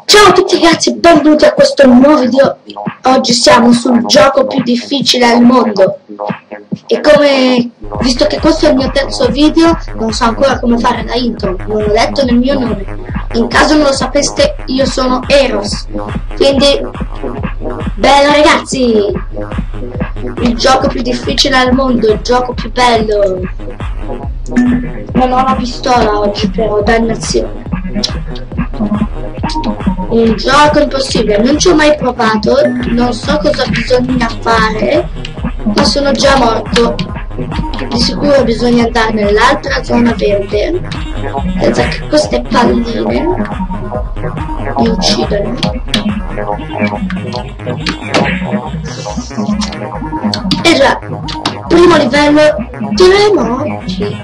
Ciao a tutti ragazzi, benvenuti a questo nuovo video. Oggi siamo sul gioco più difficile al mondo. E come, visto che questo è il mio terzo video, non so ancora come fare la intro, non ho detto nel mio nome. In caso non lo sapeste, io sono Eros. Quindi, bello ragazzi! Il gioco più difficile al mondo, il gioco più bello. Non ho la pistola oggi però, dannazione. Un gioco impossibile, non ci ho mai provato, non so cosa bisogna fare, ma sono già morto. Di sicuro bisogna andare nell'altra zona verde, senza che queste palline mi uccidano. E già, primo livello, 3 morti.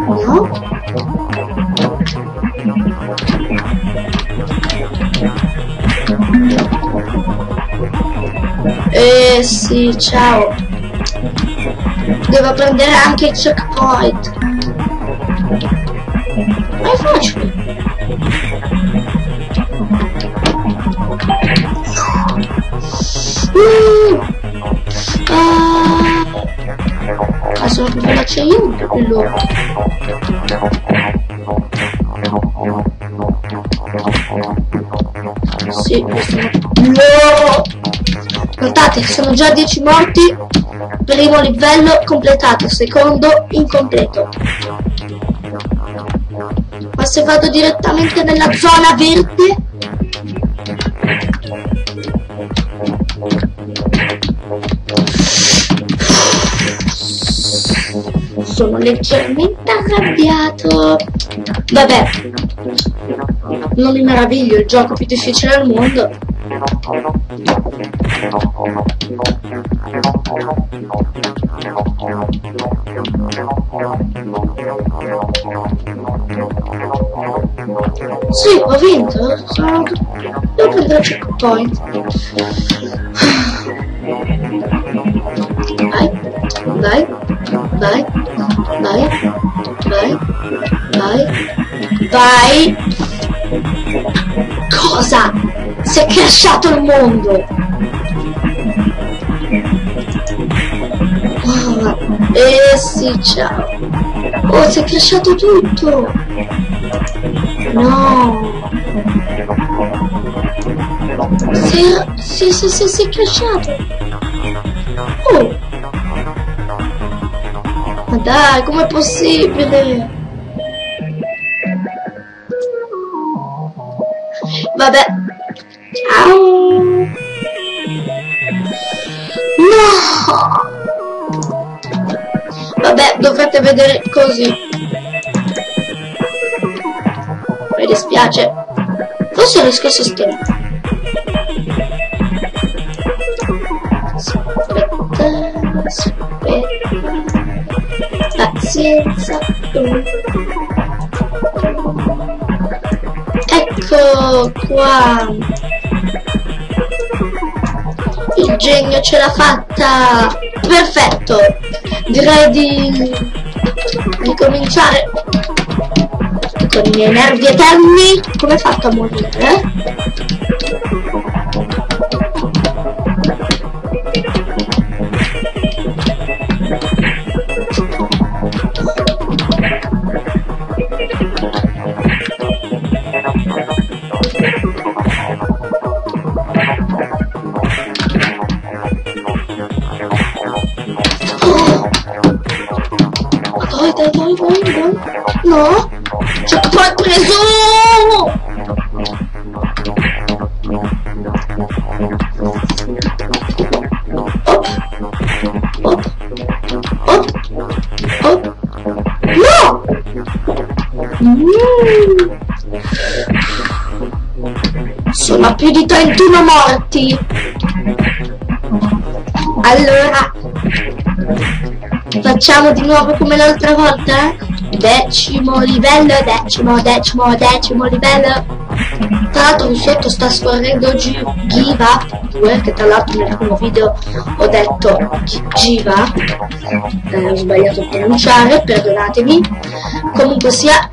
No? Sì, ciao. Devo prendere anche il checkpoint. Ma è facile. Sono più veloce io, un po' più loro. Sì, no! Notate, sono già 10 morti. Primo livello completato, secondo incompleto. Ma se vado direttamente nella zona verde? Sono leggermente arrabbiato. Vabbè, non mi meraviglio, il gioco più difficile al mondo. Sì, ho vinto. Devo prendere il checkpoint. Vai, vai, vai, vai, vai, vai, vai. Cosa? Si è crashato il mondo. Oh, sì, ciao. Oh, si è crashato tutto. No. Si è crashato. Oh. Ma dai, com'è possibile? Vabbè. Ciao. No. Vabbè, dovrete vedere così. Mi dispiace. Forse riesco a sistemare. Aspetta. Pazienza. Ecco qua. Il genio ce l'ha fatta. Perfetto. Direi di cominciare con i miei nervi eterni. Come hai fatto a morire? Vai. No! Checkpoint preso! Op. No! Sono a più di 31 morti. Allora facciamo di nuovo come l'altra volta? Decimo livello, decimo livello. Tra l'altro qui sotto sta scorrendo Give Up 2, che tra l'altro nel primo video ho detto Give Up, ho sbagliato a pronunciare, perdonatemi. Comunque sia,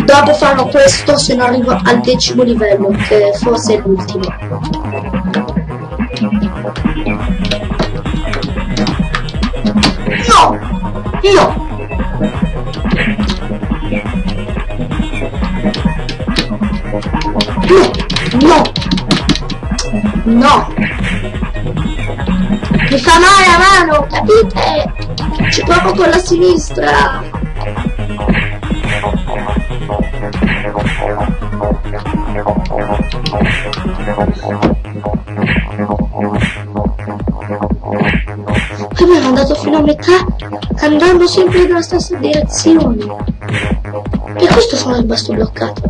dopo farò questo se non arrivo al 10° livello, che forse è l'ultimo. No! No! No! No! Mi fa male la mano, capite? Ci provo con la sinistra. Poi mi ero andato fino a metà andando sempre nella stessa direzione. Per questo sono rimasto bloccato.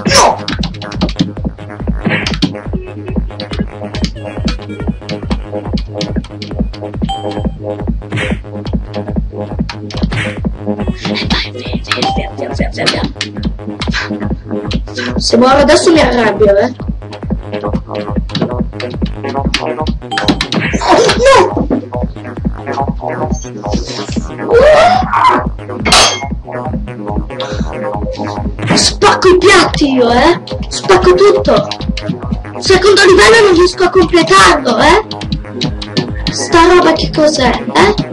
No! Se muore adesso mi arrabbio, eh. No! Spacco i piatti io, eh. Spacco tutto. Secondo livello non riesco a completarlo, eh. Sta roba che cos'è, eh?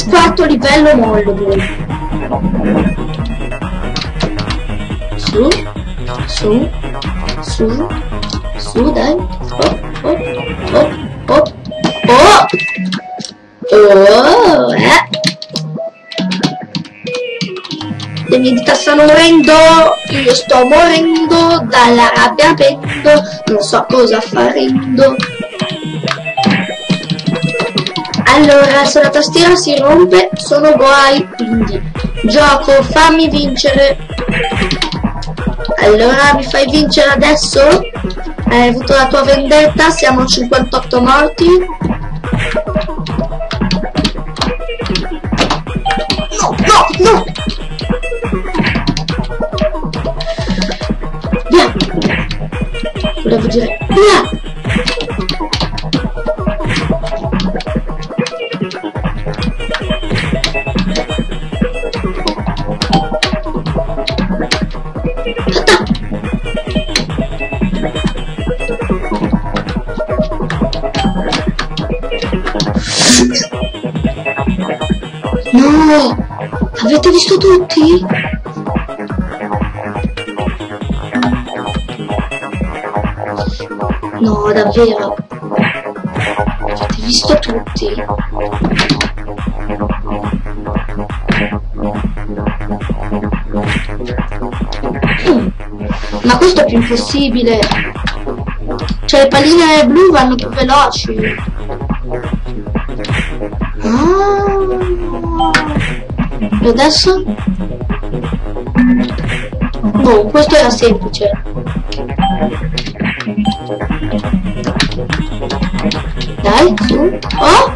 Quarto livello mollo voi. Su dai. Le mie dita stanno morendo, io sto morendo dalla rabbia, non so cosa farendo. Allora, se la tastiera si rompe, sono guai, quindi gioco, fammi vincere. Allora, mi fai vincere adesso? Hai avuto la tua vendetta, siamo a 58 morti. No! Via! Volevo dire, via! No! Avete visto tutti? No, davvero? Avete visto tutti? Ma questo è più impossibile. Cioè le palline blu vanno più veloci. E adesso? Boh, questo era semplice. Dai, su. Oh!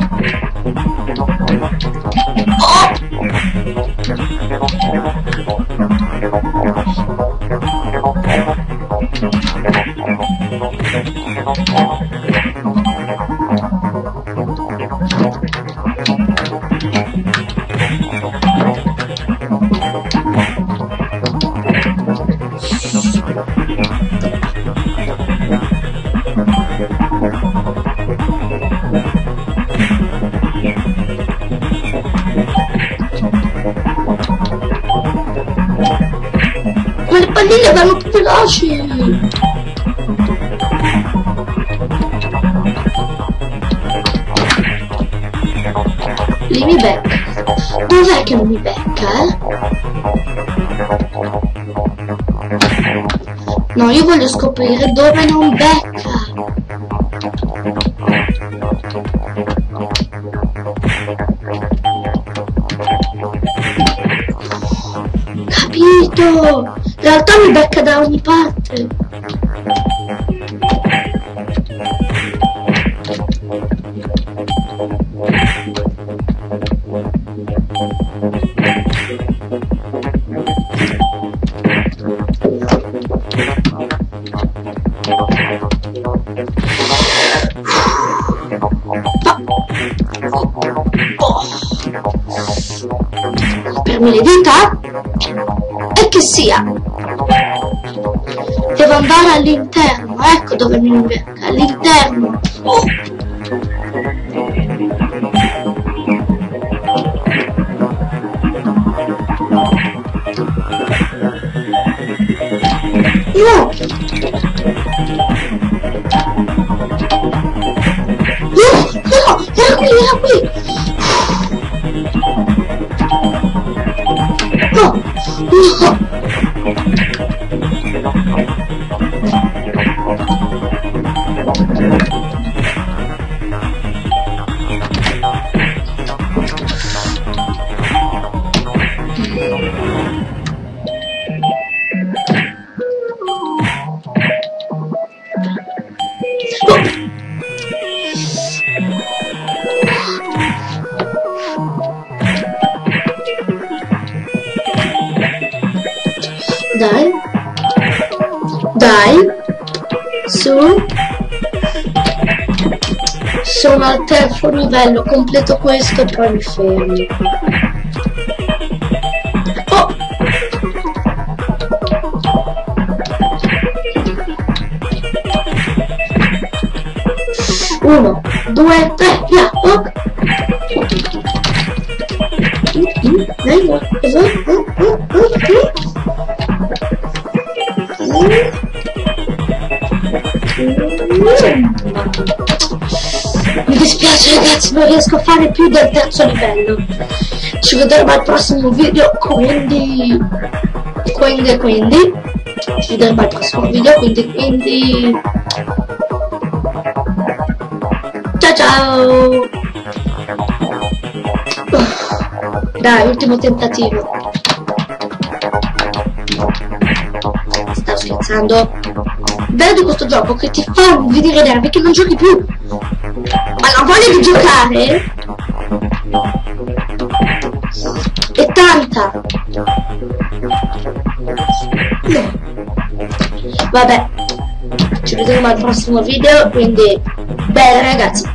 Ma le palline vanno più veloci! Lì mi becca. Dov'è che non mi becca, eh? No, io voglio scoprire dove non becca. Capito? In realtà mi becca da ogni parte. Per le dita e che sia, devo andare all'interno, ecco dove mi becca, all'interno. No, era qui. No. Dai, su, sono al terzo livello, completo questo e poi mi fermo. Oh! 1, 2, 3, via! Oh. Mi dispiace ragazzi, non riesco a fare più del terzo livello. Ci vedremo al prossimo video, quindi ci vedremo al prossimo video, quindi ciao. Dai, ultimo tentativo. Stavo scherzando. Vedi questo gioco che ti fa venire nervi che non giochi più. Ma la voglia di giocare è tanta. No. Vabbè, ci vedremo al prossimo video, quindi bene ragazzi.